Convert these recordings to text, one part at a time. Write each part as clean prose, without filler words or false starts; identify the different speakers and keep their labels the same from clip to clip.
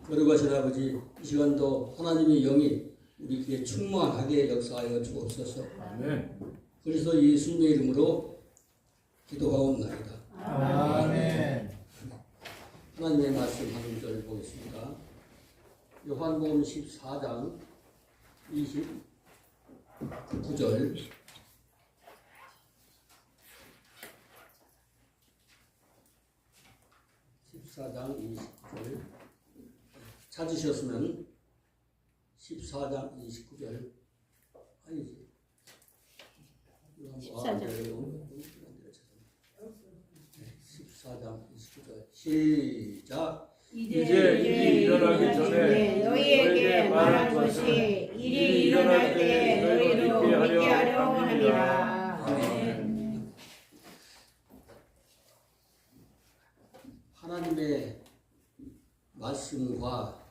Speaker 1: 거룩하신 아버지, 이 시간도 하나님의 영이 우리 귀에 충만하게 역사하여 주옵소서.
Speaker 2: 아멘.
Speaker 1: 그래서 예수님의 이름으로 기도하옵나이다.
Speaker 3: 아멘.
Speaker 1: 하나님의 말씀 한 구절 보겠습니다. 요한복음 14장 29절. 찾으셨으면 14장 29절 아니지 14장 29절 시작.
Speaker 2: 이제 일이 일어나기 전에 너희에게 말한 것이 일이 일어날 때 너희로 믿게 하려 함이라. 아멘.
Speaker 1: 하나님의 말씀과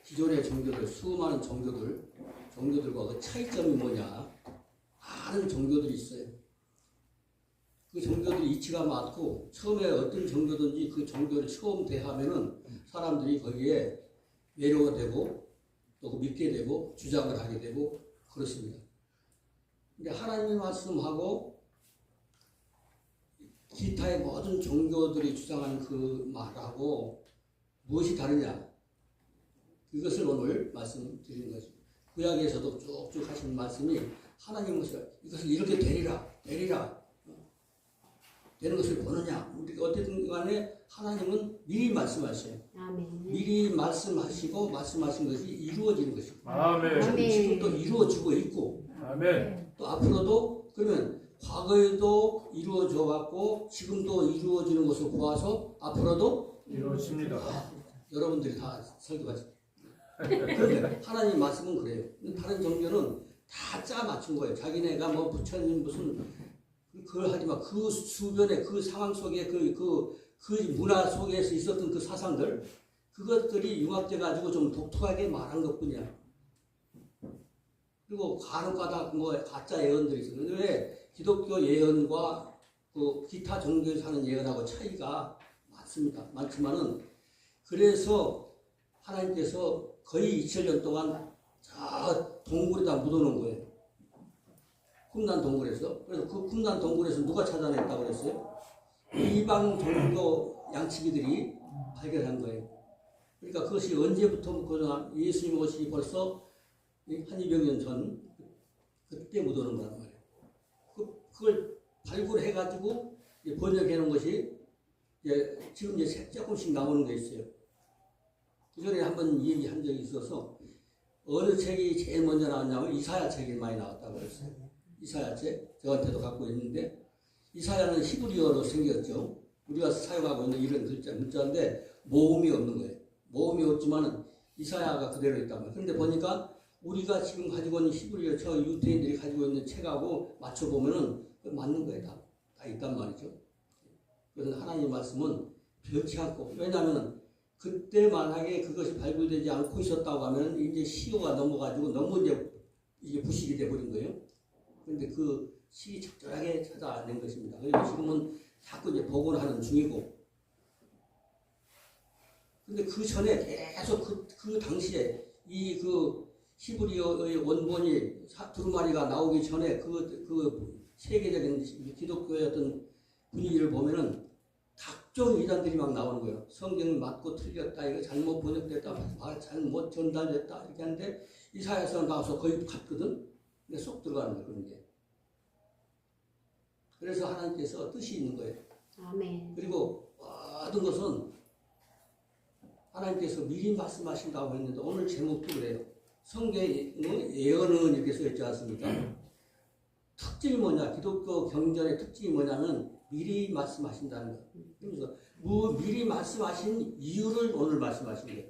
Speaker 1: 기존의 종교들, 수많은 종교들과 그 차이점이 뭐냐? 많은 종교들이 있어요. 그 종교들이 이치가 맞고 처음에 어떤 종교든지 그 종교를 처음 대하면은 사람들이 거기에 매료가 되고 또 믿게 되고 주장을 하게 되고 그렇습니다. 근데 하나님의 말씀하고 기타의 모든 종교들이 주장하는 그 말하고 무엇이 다르냐? 이것을 오늘 말씀드리는 거죠. 구약에서도 쭉쭉 하신 말씀이 하나님은 이것을 이렇게 되리라 되는 것을 보느냐. 우리가 어쨌든 간에 하나님은 미리 말씀하셔요.
Speaker 4: 아멘.
Speaker 1: 미리 말씀하시고 말씀하신 것이 이루어지는 것입니다.
Speaker 2: 아멘.
Speaker 1: 지금 또 이루어지고 있고
Speaker 2: 아멘.
Speaker 1: 또 앞으로도 그러면 과거에도 이루어져 왔고 지금도 이루어지는 것을 보아서 앞으로도
Speaker 2: 이루어집니다.
Speaker 1: 여러분들이 다 설교하죠. 그런데 하나님 말씀은 그래요. 다른 종교는 다 짜 맞춘 거예요. 자기네가 뭐 부처님 무슨 그걸 하지만 그 주변에 그 상황 속에 그 문화 속에서 있었던 그 사상들 그것들이 융합돼 가지고 좀 독특하게 말한 것뿐이야. 그리고 간혹가다 뭐 가짜 예언들이 있어요. 왜 기독교 예언과 그 기타 종교에서 하는 예언하고 차이가 많습니다. 많지만은 그래서 하나님께서 거의 2000년 동안 저 동굴에다 묻어놓은 거예요. 쿰난 동굴에서. 그래서 그 쿰난 동굴에서 누가 찾아냈다고 그랬어요? 이방 종교 양치기들이 발견한 거예요. 그러니까 그것이 언제부터 예수님 오시기 벌써 한 200년 전 그때 묻어놓은 거란 말이에요. 그걸 발굴해가지고 번역해 놓은 것이 지금 이제 조금씩 나오는 게 있어요. 그 전에 한번 얘기한 적이 있어서 어느 책이 제일 먼저 나왔냐면 이사야 책이 많이 나왔다고 그랬어요. 이사야 책 저한테도 갖고 있는데 이사야는 히브리어로 생겼죠. 우리가 사용하고 있는 이런 문자인데 모음이 없는 거예요. 모음이 없지만은 이사야가 그대로 있단 말이에요. 그런데 보니까 우리가 지금 가지고 있는 히브리어 저 유태인들이 가지고 있는 책하고 맞춰보면은 맞는 거예요. 다 있단 말이죠. 그래서 하나님 말씀은 변치 않고 왜냐하면 그때 만약에 그것이 발굴되지 않고 있었다고 하면 이제 시효가 넘어가지고 너무 이제 부식이 돼버린 거예요. 그런데 그 시기 적절하게 찾아낸 것입니다. 그리고 지금은 자꾸 이제 복원하는 중이고. 근데 그 전에 계속 그 당시에 이 그 히브리어의 원본이 두루마리가 나오기 전에 그 세계적인 기독교의 어떤 분위기를 보면은 각종 이단들이 막 나오는 거예요. 성경이 맞고 틀렸다, 이거 잘못 번역됐다, 잘못 전달됐다 이렇게 하는데 이사야서 나와서 거의 같거든. 근데 쏙 들어가는 거예요. 그런 게. 그래서 하나님께서 뜻이 있는 거예요.
Speaker 4: 아멘.
Speaker 1: 그리고 모든 것은 하나님께서 미리 말씀하신다고 했는데 오늘 제목도 그래요. 성경에 예언은 이렇게 써있지 않습니까? 특징이 뭐냐? 기독교 경전의 특징이 뭐냐면 미리 말씀하신다는 거예요. 그래서 미리 말씀하신 이유를 오늘 말씀하신 거예요.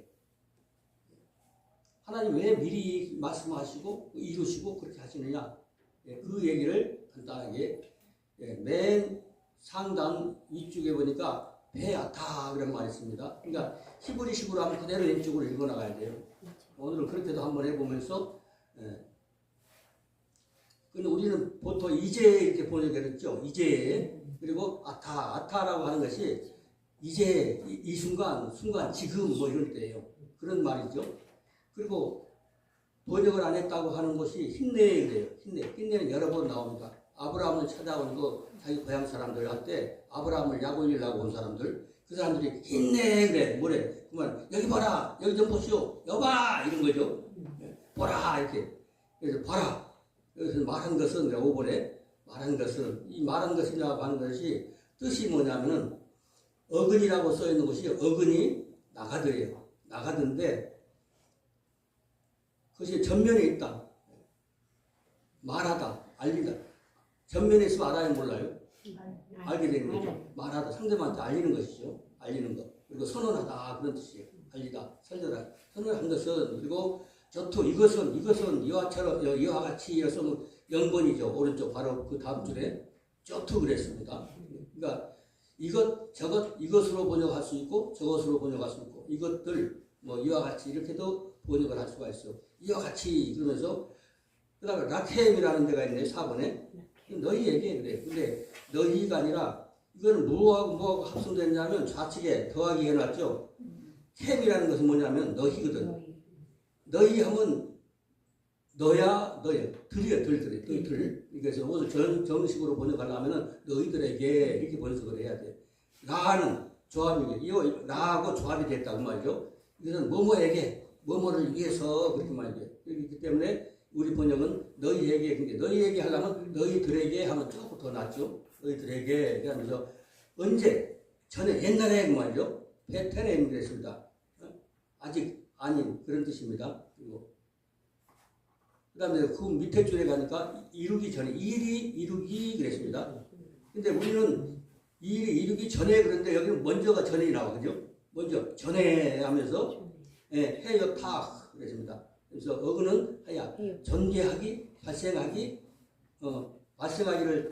Speaker 1: 하나님 왜 미리 말씀하시고 이루시고 그렇게 하시느냐? 그 얘기를 간단하게 맨 상단 위쪽에 보니까 베아타 그런 말이 있습니다. 그러니까 히브리식으로 하면 그대로 왼쪽으로 읽어나가야 돼요. 오늘은 그렇게도 한번 해보면서 근데 우리는 보통 이제 이렇게 번역했죠. 이제 그리고 아타라고 하는 것이 이제 이 순간 지금 뭐 이럴 때예요. 그런 말이죠. 그리고 번역을 안 했다고 하는 것이 힘내 그래요. 힘내는 여러 번 나옵니다. 아브라함을 찾아온 그 자기 고향 사람들 할 때 아브라함을 약 올리려고 온 사람들 그 사람들이 힘내 그래 뭐래 그만 여기 봐라 여기 좀 보시오 여봐 이런 거죠. 보라 이렇게 그래서 봐라 여기서 말한 것은 5번에 말한 것은 이 말한 것이라고 하는 것이 뜻이 뭐냐면은 어근이라고 써 있는 것이 어근이 나가더래요. 나가던데 그것이 전면에 있다. 말하다, 알리다. 전면에 있으면 알아요, 몰라요? 알게 되는 거죠. 말하다, 상대방한테 알리는 것이죠. 알리는 것. 그리고 선언하다 그런 뜻이에요. 알리다, 설려다. 선언한 것은 그리고 저투 이것은 이와 같이 이어서 영번이죠. 오른쪽 바로 그 다음 줄에 저투 그랬습니다. 그러니까 이것으로 번역할 수 있고 저것으로 번역할 수 있고 이것들 뭐 이와 같이 이렇게도 번역을 할 수가 있어. 이와 같이 그러면서 그 다음에 라켐이라는 데가 있네 4번에 너희에게 그래. 근데 너희가 아니라 이거는 뭐하고 합성됐냐면 좌측에 더하기 해놨죠. 캠이라는 것은 뭐냐면 너희거든. 너희 하면 너야 들이야 들. 그래서 오늘 정식으로 번역하려면은 너희들에게 이렇게 번역을 해야 돼. 라는 조합이게 이거 라하고 조합이 됐다고 말이죠. 이것은 뭐뭐에게 뭐뭐를 위해서 그렇게 말이죠. 그렇기 때문에 우리 번역은 너희에게 근데 너희에게 하려면 너희들에게 하면 조금 더 낫죠. 너희들에게 그러면서 언제 전에 옛날에 그 말이죠. 베테렘이 됐습니다. 아직 아닌 그런 뜻입니다. 그리고 그다음에 그 밑에 줄에 가니까 이루기 전에 일이 이루기 그랬습니다. 근데 우리는 일이 이루기 전에 그런데 여기는 먼저가 전에 나와 그죠? 먼저 전에 하면서 해여 타 그랬습니다. 그래서 어근은 하야 전개하기 발생하기를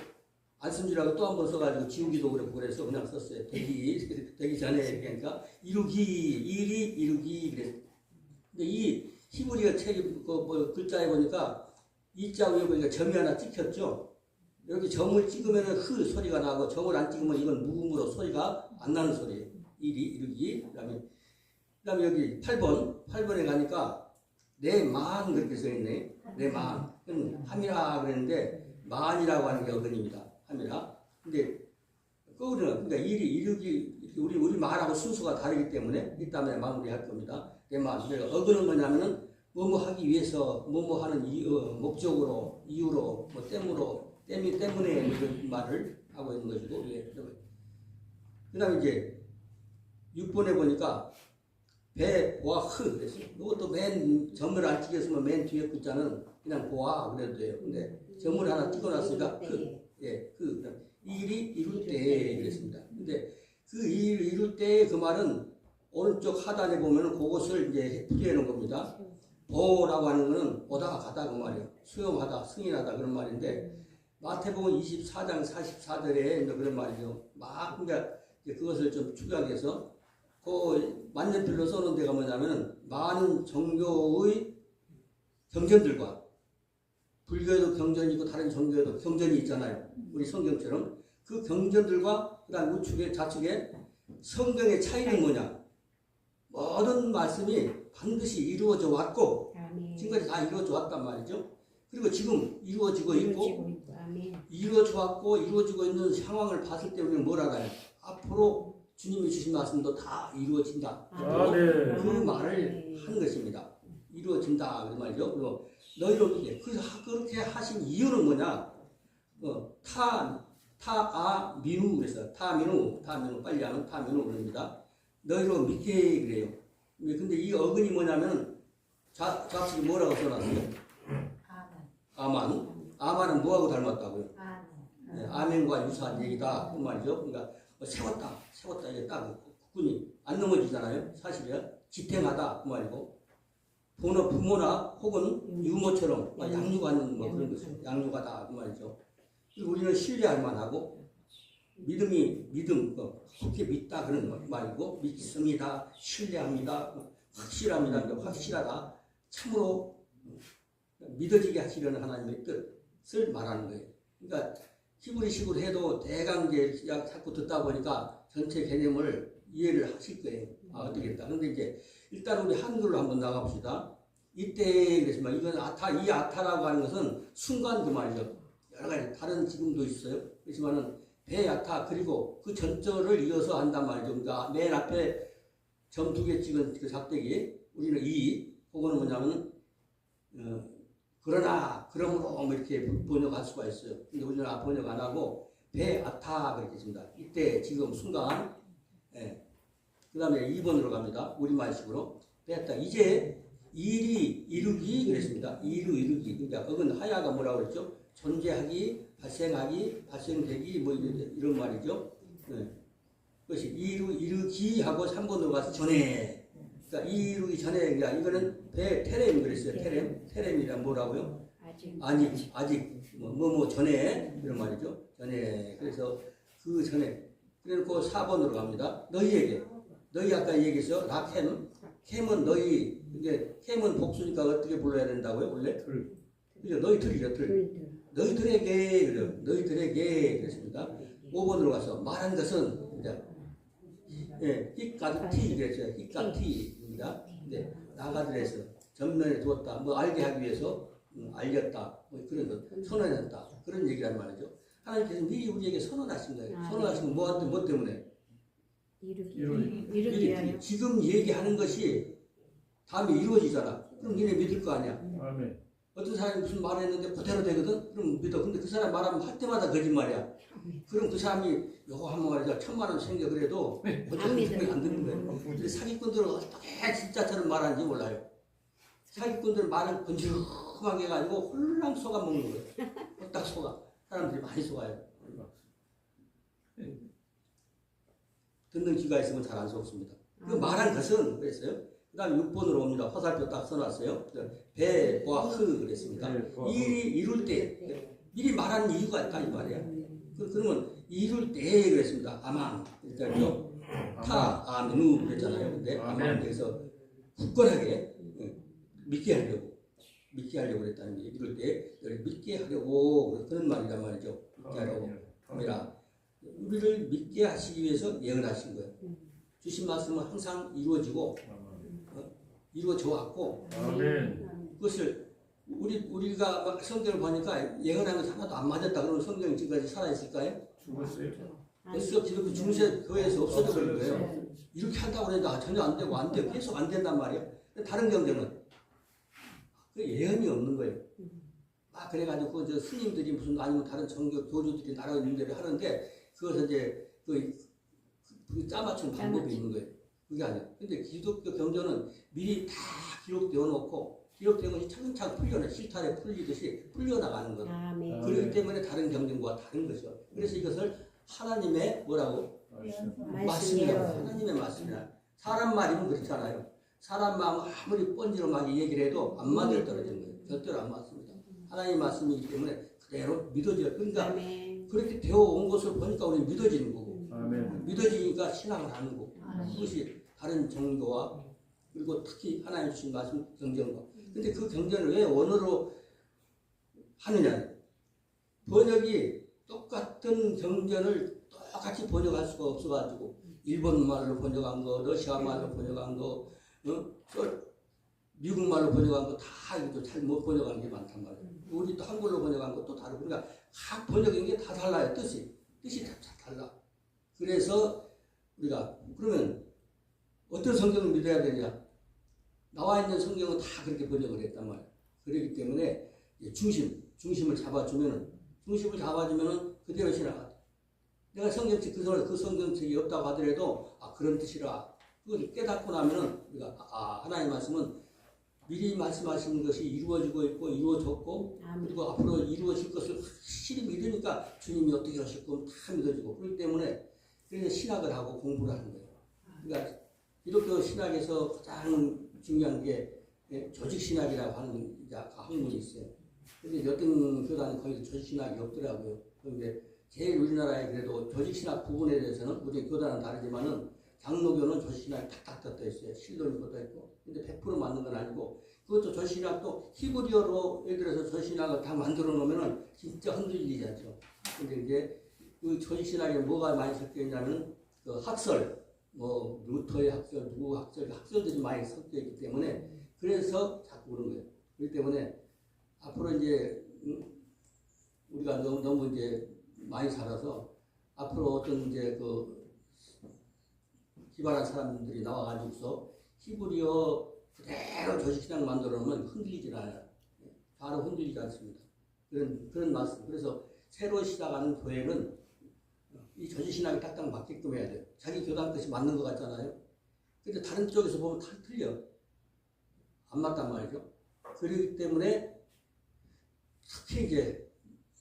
Speaker 1: 안쓴줄알고 또 한 번 써가지고 지우기도 그렇고 그래서 그냥 썼어요. 되기 전에 그러니까 일이 이루기 그랬어요. 근데 이 히브리어 책이 글자에 보니까 이자 위에 보니까 점이 하나 찍혔죠. 이렇게 점을 찍으면 흐 소리가 나고 점을 안 찍으면 이건 무음으로 소리가 안 나는 소리예요. 일이 이루기. 그다음에 여기 8번에 가니까 내만 그렇게 써 있네. 내만. 함이라 그랬는데 만이라고 하는 게 어근입니다. 함이라. 근데 그러니까 일이 이루기 우리 말하고 순서가 다르기 때문에 이따에 마무리할 겁니다. 내만. 내가 어근은 뭐냐면은 뭐뭐 하기 위해서 뭐뭐 하는 목적으로 이유로 뭐 때문에 이런 말을 하고 있는 것이고 그다음에 이제 6번에 보니까 배와 흐 그랬어요. 이것도 맨 점을 안 찍었으면 맨 뒤에 글자는 그냥 보아 그래도 돼요. 근데 점을 하나 찍어놨으니까 그 일이 이룰 때 그랬습니다. 근데 그 일 이룰 때 그 말은 오른쪽 하단에 보면은 그것을 이제 풀이해 놓은 겁니다. 보라고 하는 거는 보다 가다 그 말이에요. 수용하다, 승인하다 그런 말인데 마태복음 24장 44절에 그런 말이죠. 막 그러니까 그것을 좀 축약해서 그 만년필로 써놓은 데가 뭐냐면은 많은 종교의 경전들과 불교에도 경전이 있고 다른 종교에도 경전이 있잖아요. 우리 성경처럼 그 경전들과 그다음 우측에 좌측에 성경의 차이는 뭐냐? 모든 말씀이 반드시 이루어져 왔고 지금까지 다 이루어져 왔단 말이죠. 그리고 지금 이루어지고 있고 이루어져 왔고 이루어지고 있는 상황을 봤을 때 우리는 뭘 알아요? 앞으로 주님이 주신 말씀도 다 이루어진다. 그 말을 한 것입니다. 이루어진다 그 말이죠. 그리고 너희로 믿게 그래서 그렇게 하신 이유는 뭐냐? 타아민우 그래서 타민우 빨리 하면 타민우 그럽니다. 너희로 믿게 그래요. 근데 이 어근이 뭐냐면 좌측이 뭐라고 써놨어요? 아만은 뭐하고 닮았다고요? 아멘과 유사한 얘기다 그 말이죠. 그러니까 세웠다 이게 딱 국군이 안 넘어지잖아요. 사실이야. 지탱하다 그 말이고 부모나 혹은 유모처럼 양육하는 뭐 그런 것이죠. 양육하다 그 말이죠. 그리고 우리는 신뢰할 만하고 믿음 그렇게 믿다 그런 말이고 믿습니다, 신뢰합니다, 확실합니다, 확실하다, 참으로 믿어지게 하시려는 하나님의 뜻을 말하는 거예요. 그러니까 히브리식으로 해도 대강 이제 자꾸 듣다 보니까 전체 개념을 이해를 하실 거예요. 아, 어떻게 했다. 근데 이제 일단 우리 한글로 한번 나가봅시다. 이때 그랬지만 이건 아타, 이 아타라고 하는 것은 순간 그 말이죠. 여러 가지 다른 지금도 있어요. 그렇지만은 배아타 그리고 그 전절을 이어서 한단 말이죠. 그러니까 맨 앞에 점 2개 찍은 그 작대기 우리는 이 그거는 뭐냐면 그러나 그러므로 뭐 이렇게 번역할 수가 있어요. 근데 우리는 번역 안 하고 배아타 그렇게 씁니다. 이때 지금 순간 예. 그 다음에 2번으로 갑니다. 우리말식으로 배아타 이제 일이 이루기 그랬습니다. 이루기 그러니까 그건 하야가 뭐라고 그랬죠? 존재하기, 발생하기, 발생되기 뭐 이런 말이죠. 네. 그것이 이루기 하고 3번으로 가서 전에 그러니까 이루기 전에 그러니까 이거는 테렘 그랬어요. 테렘이란 뭐라고요? 아직 뭐 전에 이런 말이죠. 전에 그래서 그 전에 그래놓고 4번으로 갑니다. 너희 아까 얘기했죠. 캠은 너희 이게 캠은 복수니까 어떻게 불러야 된다고요? 원래 그죠? 너희들이죠. 너희들에게 그래요. 너희들에게 그랬습니다. 5번으로 가서 말한 것은 이제 히까티 그랬어요. 히까티입니다. 근데 나가들에서 전면에 두었다. 뭐 알게 하기 위해서 알렸다. 뭐 그런 거 선언했다. 그런 얘기란 말이죠. 하나님께서 미리 우리에게 선언하신 거예요. 선언하신 거 뭐 때문에?
Speaker 2: 이루기.
Speaker 1: 지금 얘기하는 것이 다음에 이루어지잖아. 그럼 니네 믿을 거 아니야.
Speaker 3: 아멘.
Speaker 1: 어떤 사람이 무슨 말을 했는데 그대로 되거든? 그럼 믿어. 근데 그 사람 말하면 할 때마다 거짓말이야. 그럼 그 사람이 요거 하면 말이죠. 1000,000원 생겨 그래도 거짓말이 안 되는 거예요. 근데 사기꾼들은 어떻게 진짜처럼 말하는지 몰라요. 사기꾼들 말을 건조하게 해가지고 홀랑 속아 먹는 거예요. 딱 속아. 사람들이 많이 속아요. 듣는 귀가 있으면 잘 안 속습니다. 그 말한 것은 그랬어요. 그 다음에 6번으로 옵니다. 화살표 딱 써놨어요. 배와 흐 그랬습니다. 일이 이룰 때 미리 말하는 이유가 있다 이 말이야. 그러면 이룰 때 그랬습니다. 아만 그러니까 아멘우 그랬잖아요. 근데 아멘 그래서 굳건하게 믿게 하려고 그랬다는 게 이룰 때 믿게 하려고 그런 말이란 말이죠. 믿게 하려고 합니다. 우리를 믿게 하시기 위해서 예언하신 거예요. 주신 말씀은 항상 이루어지고 이루어져 왔고 그것을 우리가 막 성경을 보니까 예언한 것이 하나도 안 맞았다 그러면 성경이 지금까지 살아있을까요?
Speaker 3: 죽었어요.
Speaker 1: 벌써 기독교 중세 교회에서 없어져 버린 거예요. 이렇게 한다고 해도 전혀 안 되고 안 돼요. 계속 안 된단 말이에요. 다른 경전은 그 예언이 없는 거예요. 막 그래가지고 저 스님들이 무슨 아니면 다른 정교 교주들이 나라 일들을 하는데 그것을 이제 그 짜맞춘 방법이 있는 거예요. 그게 아니야. 근데 기독교 경전은 미리 다 기록되어 놓고 기록된 것이 차근차근 실타래 풀리듯이 풀려나가는 거예요. 그렇기 때문에 다른 경전과 다른 것이죠. 그래서 이것을 하나님의 뭐라고? 말씀이라고. 하나님의 말씀이라. 사람 말이면 그렇잖아요. 사람 마음 아무리 번지로 막 얘기를 해도 안 맞을 떨어지는 거예요. 절대로 안 맞습니다. 하나님의 말씀이기 때문에 그대로 믿어져요. 그러니까 그렇게 되어 온 것을 보니까 우리는 믿어지는 거고 믿어지니까 신앙을 하는 거고 그것이 다른 정도와 그리고 특히 하나님 주신 말씀 경전과 근데 그 경전을 왜 원어로 하느냐 번역이 똑같은 경전을 똑같이 번역할 수가 없어가지고 일본 말로 번역한 거 러시아 말로 번역한 거 미국 말로 번역한 거 다 이것도 잘못 번역한 게 많단 말이에요. 우리 또 한글로 번역한 것도 다르고 그러니까 각 번역인 게 다 달라요. 뜻이 다 달라. 그래서 우리가 그러면 어떤 성경을 믿어야 되냐? 나와 있는 성경은 다 그렇게 번역을 했단 말이에요. 그렇기 때문에 중심을 잡아주면은 그대로 신앙하다. 내가 성경책 그 성경책이 없다고 하더라도 그런 뜻이라 그걸 깨닫고 나면은 우리가 하나님의 말씀은 미리 말씀하신 것이 이루어지고 있고 이루어졌고 그리고 앞으로 이루어질 것을 확실히 믿으니까 주님이 어떻게 하실 거면 다 믿어지고 그렇기 때문에 그래서 신학을 하고 공부를 하는 거예요. 그러니까 기독교 신학에서 가장 중요한 게 조직 신학이라고 하는 학문이 있어요. 근데 어떤 교단은 거의 조직 신학이 없더라고요. 그런데 제일 우리나라에 그래도 조직 신학 부분에 대해서는 우리 교단은 다르지만은 장로교는 조직신학이 탁탁 떴다 있어요. 실론이 떴다 있고. 근데 100% 맞는 건 아니고, 그것도 조직신학도 히브리어로 예를 들어서 조직신학을 다 만들어 놓으면은 진짜 흔들리지 않죠. 근데 이제 그 조직신학에 뭐가 많이 섞여 있냐면 그 학설, 뭐 루터의 학설, 누구 학설들이 많이 섞여 있기 때문에 그래서 자꾸 그런 거예요. 그렇기 때문에 앞으로 이제 우리가 너무 이제 많이 살아서 앞으로 어떤 이제 그 기발한 사람들이 나와가지고서 히브리어 그대로 조직신앙 만들어 놓으면 흔들리질 않아요. 바로 흔들리지 않습니다. 그런 말씀. 그래서 새로 시작하는 교회는 이 조직신앙이 딱딱 맞게끔 해야 돼요. 자기 교단 뜻이 맞는 것 같잖아요. 근데 다른 쪽에서 보면 다 틀려. 안 맞단 말이죠. 그렇기 때문에 특히 이제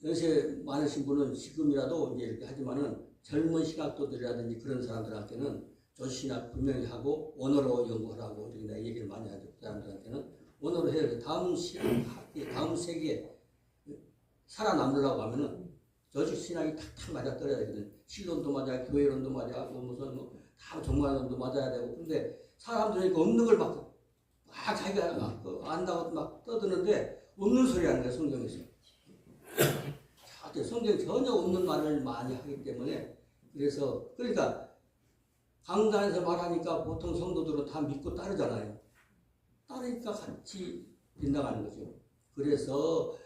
Speaker 1: 연세 많으신 분은 지금이라도 이제 이렇게 하지만은 젊은 신학도들이라든지 그런 사람들한테는 조신학 분명히 하고 원어로 연구하라고 이렇게 내가 얘기를 많이 하죠. 그 사람들한테는 원어로 해야 돼. 다음 세기에 살아남으려고 하면은 조직 신학이 탁탁 맞아 떨어야 되거든. 신론도 맞아, 교회론도 맞아, 뭐 무슨 다 종말론도 맞아야 되고. 근데 사람들이 없는 걸 막 자기가 안다고 막 떠드는데 없는 소리 하는 거야 성경에서. 성경에 전혀 없는 말을 많이 하기 때문에 그래서 그러니까 강단에서 말하니까 보통 성도들은 다 믿고 따르잖아요. 따르니까 같이 빗나가는 거죠. 그래서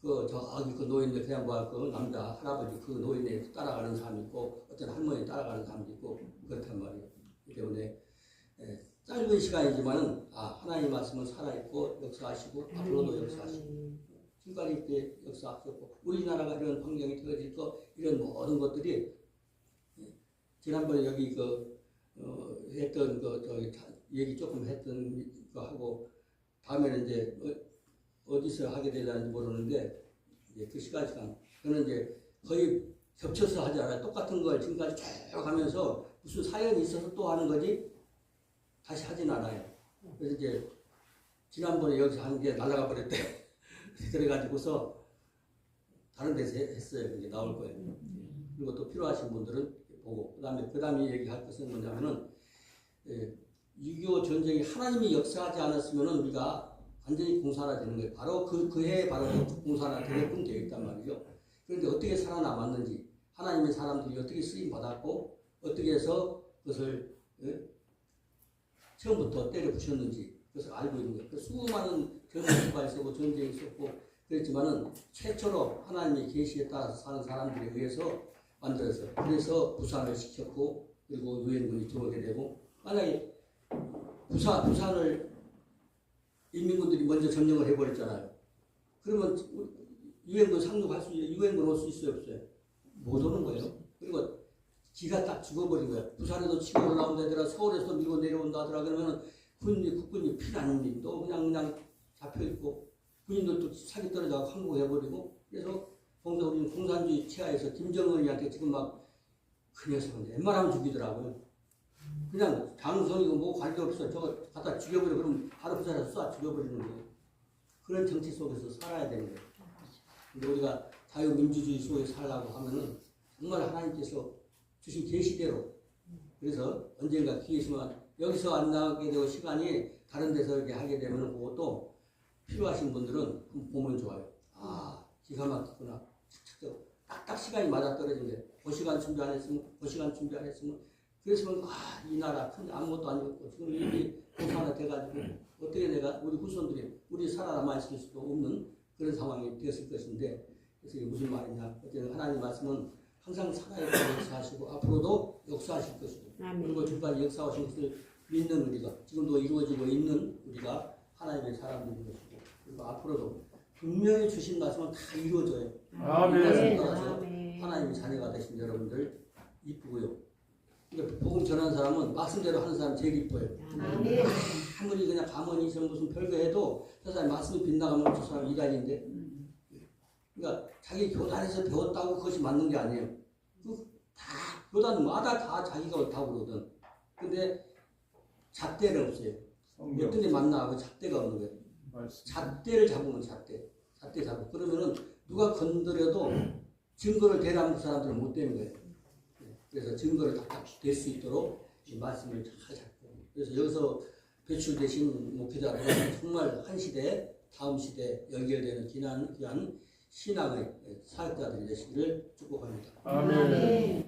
Speaker 1: 저기 그 노인들 그냥 그 남자 할아버지 그 노인에 따라가는 사람이 있고 어떤 할머니 따라가는 사람도 있고 그렇단 말이에요. 때문에 짧은 시간이지만은 하나님 말씀은 살아있고 역사하시고 앞으로도 역사하시고 지금까지 이렇게 역사하셨고 우리나라가 이런 환경이 되어질 거 이런 모든 것들이 지난번에 여기 했던 저기 얘기 조금 했던 거 하고 다음에는 이제 어디서 하게 되려는지 모르는데 이제 그 시간 저는 이제 거의 겹쳐서 하지 않아요. 똑같은 걸 지금까지 쭉 하면서 무슨 사연이 있어서 또 하는 거지 다시 하진 않아요. 그래서 이제 지난번에 여기서 한 게 날아가 버렸대. 그래가지고서 다른 데서 했어요. 그게 나올 거예요. 그리고 또 필요하신 분들은 보고 그 다음에 얘기할 것은 뭐냐면은 6.25 전쟁이 하나님이 역사하지 않았으면은 우리가 완전히 공산화되는 거예요. 바로 그 해에 바로 공산화되게끔 되어 있단 말이죠. 그런데 어떻게 살아남았는지 하나님의 사람들이 어떻게 쓰임 받았고 어떻게 해서 그것을 처음부터 때려 부셨는지 그것을 알고 있는 거예요. 수많은 전쟁이 있었고 전쟁이 있었고 그랬지만은 최초로 하나님의 계시에 따라서 사는 사람들에 의해서 만들어서 그래서 부산을 시켰고 그리고 유엔군이 들어오게 되고 만약에 부산을 인민군들이 먼저 점령을 해버렸잖아요. 그러면 유엔군 상륙할 수 유엔군 올 수 있어요 없어요? 못 오는 거예요. 그리고 기가 딱 죽어버린 거야. 부산에도 치고 올라온다 하더라 서울에서 밀고 내려온다 하더라 그러면은 국군이 피난민이 또 그냥 잡혀있고 군인들도 사기 떨어져 항복해버리고 그래서 우리는 공산주의 치하에서 김정은이한테 지금 막 그 녀석은 웬만하면 죽이더라고요. 그냥 장성이고 뭐 관계 없어. 저거 갖다 죽여버려. 그러면 바로 부산에서 쏴 죽여버리는 거예요. 그런 정치 속에서 살아야 되는 거예요. 근데 우리가 자유민주주의 속에 살라고 하면은 정말 하나님께서 주신 계시대로 그래서 언젠가 기회 있으면 여기서 안 나가게 되고 시간이 다른 데서 이렇게 하게 되면 그것도 필요하신 분들은 한번 보면 좋아요. 기가 막히구나. 딱딱 시간이 맞아떨어진 거예요. 그 시간 준비 안 했으면 그 시간 준비 안 했으면 그랬으면 이 나라 큰 아무것도 아니었고 지금 이렇게 공산화 돼가지고 어떻게 내가 우리 후손들이 우리 살아남아 있을 수도 없는 그런 상황이 되었을 것인데 그래서 이게 무슨 말이냐. 어쨌든 하나님 말씀은 항상 살아있고 역사하시고 앞으로도 역사하실 것이고 그리고 지금까지 역사하신 것을 믿는 우리가 지금도 이루어지고 있는 우리가 하나님의 사람들인 것이고 그리고 앞으로도 분명히 주신 말씀은 다 이루어져요.
Speaker 4: 아멘.
Speaker 1: 하나님의 자녀가 되신 여러분들 이쁘고요. 그러니까 복음 전하는 사람은 말씀대로 하는 사람 제일 이뻐요. 아무리 그냥 가만히 있으면 무슨 별거 해도 저 사람이 말씀이 빗나가면 저 사람 이단인데 그러니까 자기 교단에서 배웠다고 그것이 맞는 게 아니에요. 다 교단마다 다 자기가 옳다고 그러거든. 근데 잣대는 없어요. 어떤 게 맞나 하고 잣대가 없는 거예요. 잣대를 잡으면 잣대 잡고 그러면은 누가 건드려도 증거를 대라는 그 사람들은 못 되는 거예요. 그래서 증거를 다 댈 수 있도록 이 말씀을 잘 잡고 그래서 여기서 배출되신 목회자들은 정말 한 시대 다음 시대 연결되는 귀한 신앙의 사역자들이 되시기를 축복합니다.
Speaker 4: 아멘.